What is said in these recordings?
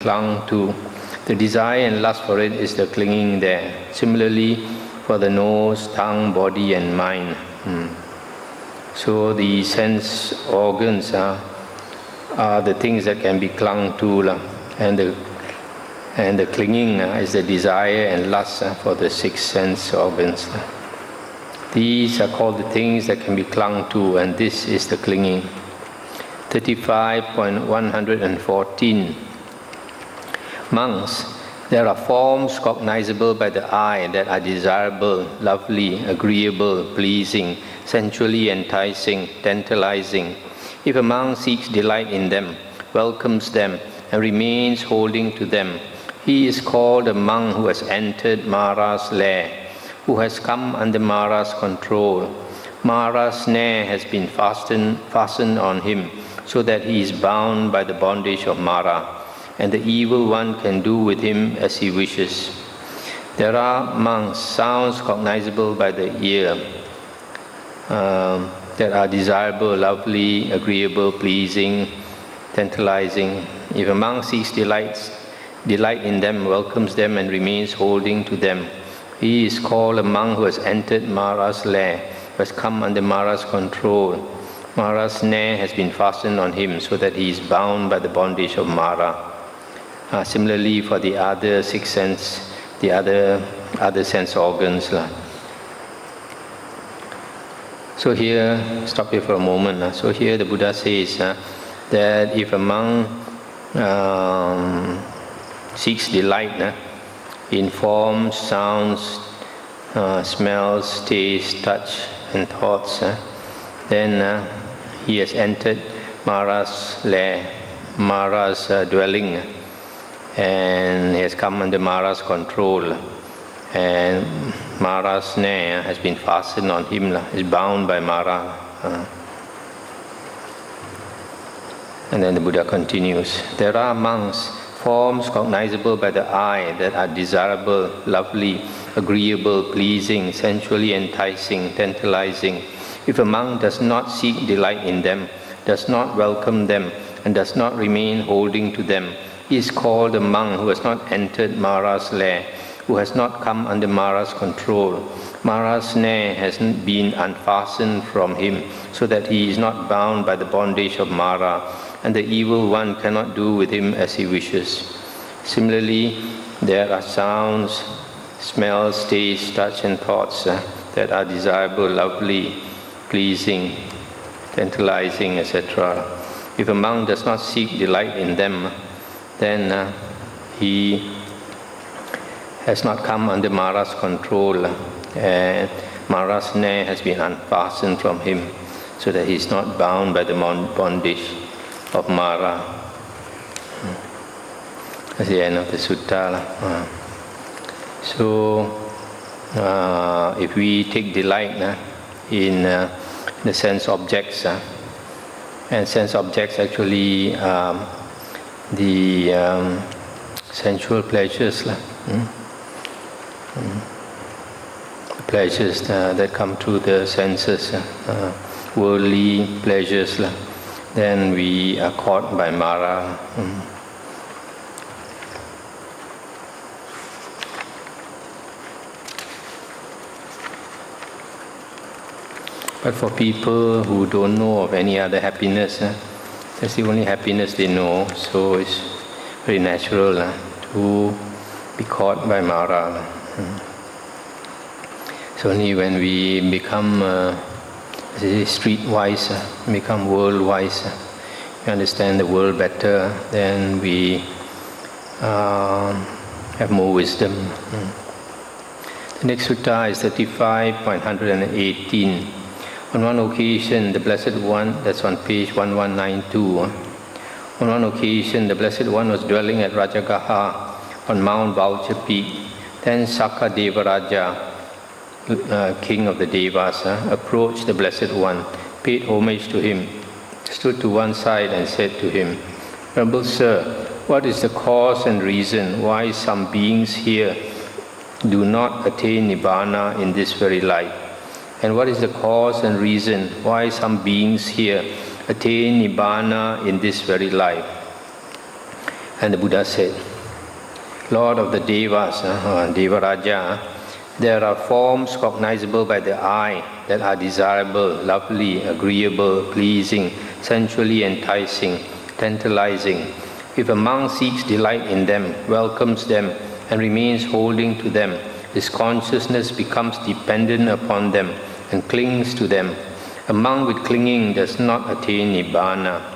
clung to. The desire and lust for it is the clinging there. Similarly, for the nose, tongue, body and mind. So the sense organs are the things that can be clung to, and the clinging is the desire and lust for the 6 sense organs. These are called the things that can be clung to, and this is the clinging. 35.114. Monks, there are forms cognizable by the eye that are desirable, lovely, agreeable, pleasing, sensually enticing, tantalizing. If a monk seeks delight in them, welcomes them, and remains holding to them, he is called a monk who has entered Mara's lair, who has come under Mara's control. Mara's snare has been fastened on him, so that he is bound by the bondage of Mara, and the evil one can do with him as he wishes. There are monks, sounds cognizable by the ear, that are desirable, lovely, agreeable, pleasing, tantalizing. If a monk seeks delight in them, welcomes them, and remains holding to them, he is called a monk who has entered Mara's lair, who has come under Mara's control. Mara's snare has been fastened on him, so that he is bound by the bondage of Mara. Similarly, for the other 6 sense, the other sense organs. So here, stop here for a moment. So here the Buddha says that if a monk seeks delight in forms, sounds, smells, taste, touch and thoughts, then he has entered Mara's lair, Mara's dwelling, and he has come under Mara's control, and Mara's snare has been fastened on him, is bound by Mara. And then the Buddha continues, there are monks, forms cognizable by the eye that are desirable, lovely, agreeable, pleasing, sensually enticing, tantalizing. If a monk does not seek delight in them, does not welcome them, and does not remain holding to them, he is called a monk who has not entered Mara's lair, who has not come under Mara's control. Mara's snare has been unfastened from him, so that he is not bound by the bondage of Mara, and the evil one cannot do with him as he wishes. Similarly, there are sounds, smells, tastes, touch and thoughts that are desirable, lovely, pleasing, tantalizing, etc. If a monk does not seek delight in them, then he has not come under Mara's control, and Mara's snare has been unfastened from him, so that he is not bound by the bondage of Mara. That's the end of the sutta. So, if we take delight in the sense objects, and sense objects actually the sensual pleasures, pleasures that come through the senses, worldly pleasures, then we are caught by Mara. But for people who don't know of any other happiness, that's the only happiness they know, so it's very natural to be caught by Mara. So only when we become streetwise, become world-wise, we understand the world better, then we have more wisdom. The next sutta is 35.118. On one occasion, the Blessed One, that's on page 1192, on one occasion, the Blessed One was dwelling at Rajagaha on Mount Vulture Peak. Then Sakka Devaraja, king of the Devas, approached the Blessed One, paid homage to him, stood to one side and said to him, Venerable Sir, what is the cause and reason why some beings here do not attain Nibbana in this very life? And what is the cause and reason why some beings here attain Nibbana in this very life? And the Buddha said, Lord of the Devas, Devaraja, there are forms cognizable by the eye that are desirable, lovely, agreeable, pleasing, sensually enticing, tantalizing. If a monk seeks delight in them, welcomes them, and remains holding to them, his consciousness becomes dependent upon them and clings to them. A monk with clinging does not attain Nibbana.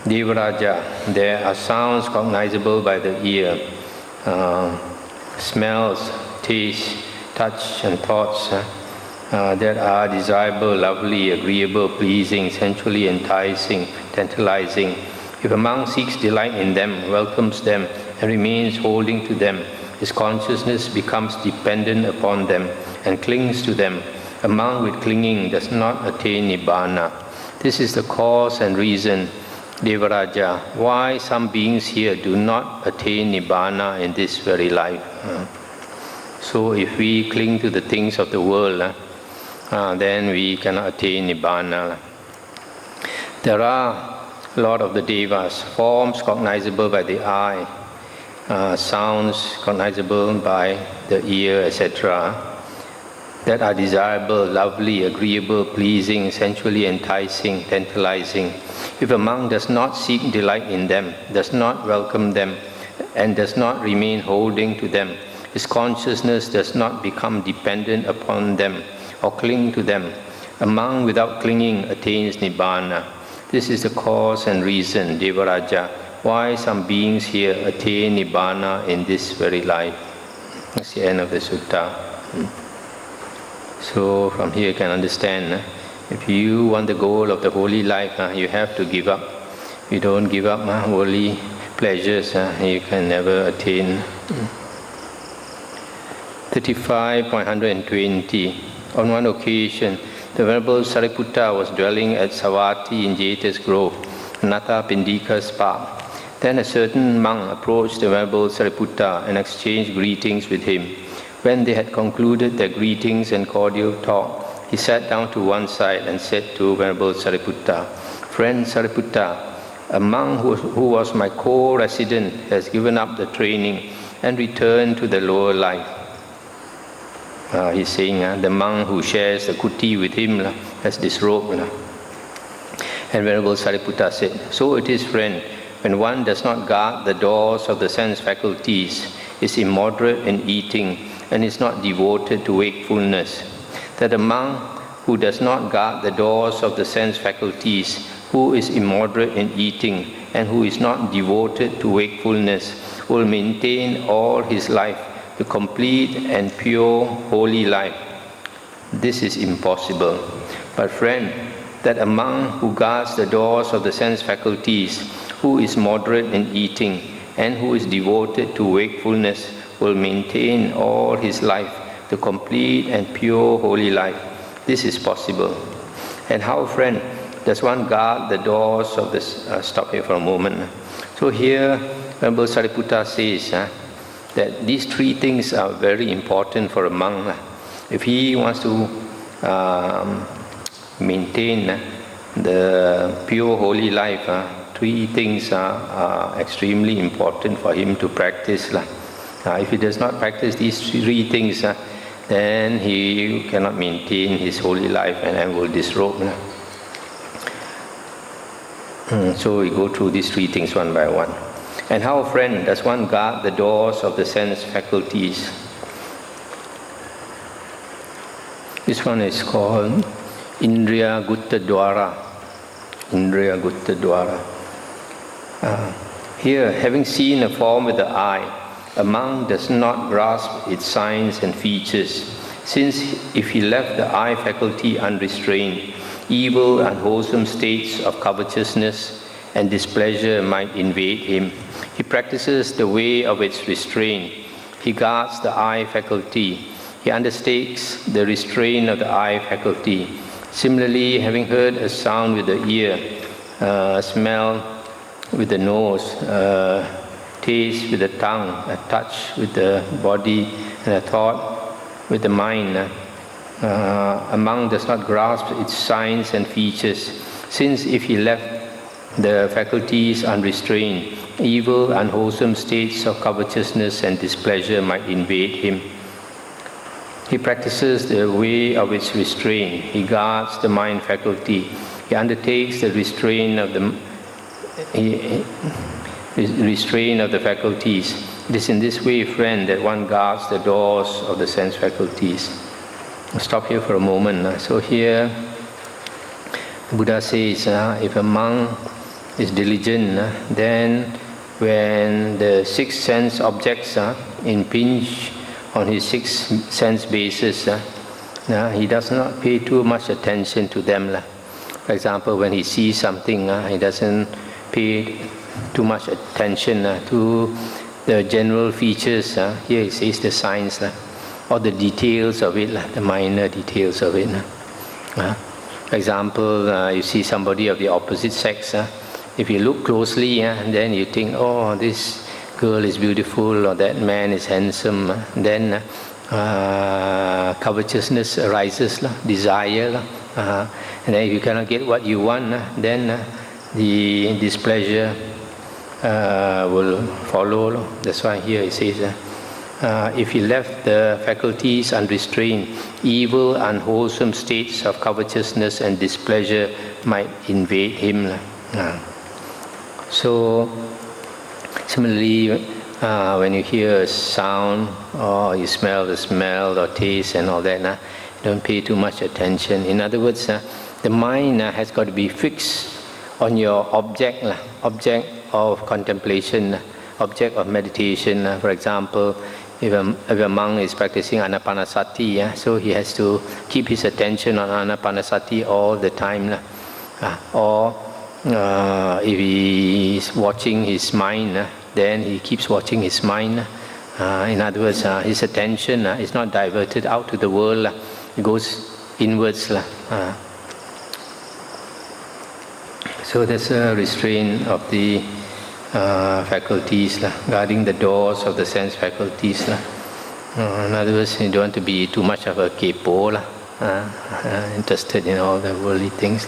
Devaraja, there are sounds cognizable by the ear, smells, taste, touch, and thoughts that are desirable, lovely, agreeable, pleasing, sensually enticing, tantalizing. If a monk seeks delight in them, welcomes them, and remains holding to them, his consciousness becomes dependent upon them and clings to them. A monk with clinging does not attain Nibbana. This is the cause and reason, Devaraja, why some beings here do not attain Nibbana in this very life. So if we cling to the things of the world, then we cannot attain Nibbana. There are, Lord of the Devas, forms cognizable by the eye, sounds cognizable by the ear, etc., that are desirable, lovely, agreeable, pleasing, sensually enticing, tantalizing. If a monk does not seek delight in them, does not welcome them, and does not remain holding to them, his consciousness does not become dependent upon them or cling to them. A monk without clinging attains Nibbana. This is the cause and reason, Devaraja, why some beings here attain Nibbana in this very life. That's the end of the sutta. So from here you can understand, if you want the goal of the holy life, you have to give up. If you don't give up worldly pleasures, you can never attain. 35.120. On one occasion, the Venerable Sariputta was dwelling at Savatthi in Jeta's Grove, Natha Pindika's park. Then a certain monk approached the Venerable Sariputta and exchanged greetings with him. When they had concluded their greetings and cordial talk, he sat down to one side and said to Venerable Sariputta, Friend Sariputta, a monk who was my co-resident has given up the training and returned to the lower life. He's saying the monk who shares the kuti with him has disrobed. And Venerable Sariputta said, So it is, friend, when one does not guard the doors of the sense faculties, is immoderate in eating, and is not devoted to wakefulness, that a monk who does not guard the doors of the sense faculties, who is immoderate in eating, and who is not devoted to wakefulness, will maintain all his life the complete and pure holy life. This is impossible. But friend, that a monk who guards the doors of the sense faculties, who is moderate in eating, and who is devoted to wakefulness, will maintain all his life the complete and pure holy life. This is possible. And how, friend, does one guard the doors of this? Stop here for a moment. So here, Venerable Sariputta says that these three things are very important for a monk. If he wants to maintain the pure holy life, three things are extremely important for him to practice. If he does not practice these three things, then he cannot maintain his holy life and will disrobe. So we go through these three things one by one. And how, friend, does one guard the doors of the sense faculties? This one is called Indriya Gutta Dwara. Indriya Gutta Dwara. Here, having seen a form with the eye, a monk does not grasp its signs and features, since if he left the eye faculty unrestrained, evil, unwholesome states of covetousness and displeasure might invade him. He practices the way of its restraint. He guards the eye faculty. He undertakes the restraint of the eye faculty. Similarly, having heard a sound with the ear, smell with the nose, taste with the tongue, a touch with the body, and a thought with the mind, a monk does not grasp its signs and features, since if he left the faculties unrestrained, evil, unwholesome states of covetousness and displeasure might invade him. He practices the way of its restraint. He guards the mind faculty. He undertakes the restraint of the faculties. It is in this way, friend, that one guards the doors of the sense faculties. I'll stop here for a moment. So here, Buddha says, if a monk is diligent, then when the six sense objects impinge on his six sense bases, he does not pay too much attention to them. For example, when he sees something, he doesn't pay too much attention to the general features. Here he says the signs, or the details of it, the minor details of it. For example, you see somebody of the opposite sex. If you look closely, then you think, oh, this girl is beautiful, or that man is handsome. Then covetousness arises, desire. And then if you cannot get what you want, then the displeasure will follow. That's why here it says, if he left the faculties unrestrained, evil, unwholesome states of covetousness and displeasure might invade him. So, similarly, when you hear a sound, or you smell the smell, or taste and all that, don't pay too much attention. In other words, the mind has got to be fixed on your object of contemplation, object of meditation. For example, if a monk is practicing anapanasati, so he has to keep his attention on anapanasati all the time. Or if he is watching his mind, then he keeps watching his mind. In other words, his attention is not diverted out to the world. It goes inwards. So there's a restraint of the faculties, guarding the doors of the sense faculties. In other words, you don't want to be too much of a kepo, interested in all the worldly things.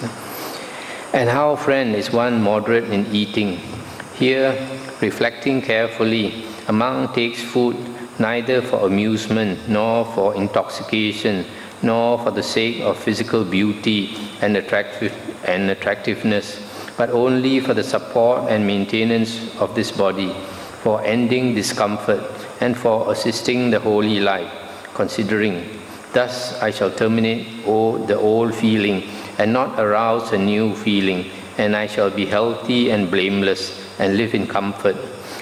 And how, friend, is one moderate in eating? Here, reflecting carefully, a monk takes food neither for amusement, nor for intoxication, nor for the sake of physical beauty and attractiveness, but only for the support and maintenance of this body, for ending discomfort, and for assisting the holy life, considering, thus I shall terminate the old feeling, and not arouse a new feeling, and I shall be healthy and blameless, and live in comfort.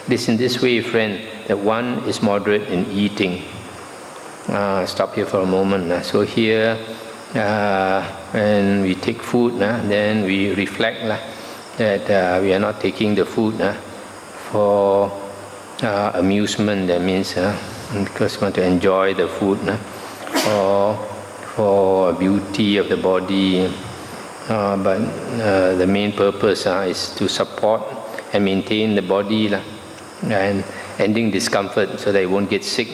It is in this way, friend, that one is moderate in eating. Stop here for a moment. So here, when we take food, then we reflect that we are not taking the food for amusement. That means because we want to enjoy the food, or for beauty of the body. But the main purpose is to support and maintain the body and ending discomfort so that it won't get sick.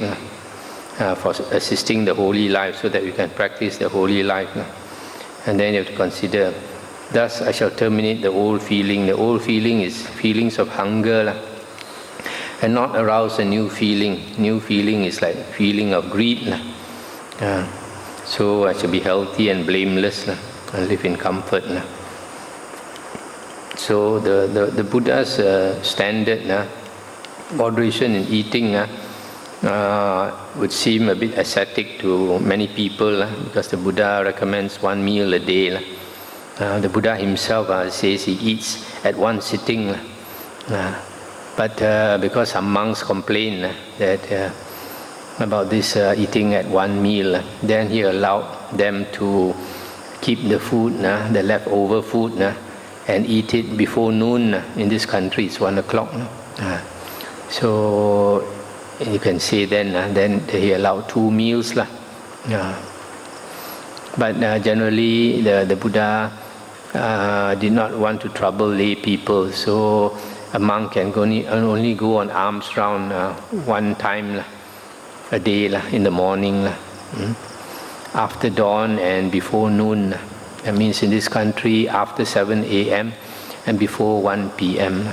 For assisting the holy life, so that we can practice the holy life. And then you have to consider, thus I shall terminate the old feeling. The old feeling is feelings of hunger, and not arouse a new feeling. New feeling is like feeling of greed. So I shall be healthy and blameless, and live in comfort. So the Buddha's standard, moderation in eating, would seem a bit ascetic to many people, because the Buddha recommends one meal a day. The Buddha himself says he eats at one sitting. But because some monks complain that about this eating at one meal, then he allowed them to keep the food, the leftover food, and eat it before noon. In this country it's 1 o'clock. So you can say then he allowed 2 meals. But generally the Buddha did not want to trouble lay people, so a monk can only go on alms round one time a day, in the morning, after dawn and before noon. That means in this country after 7 a.m. and before 1 p.m.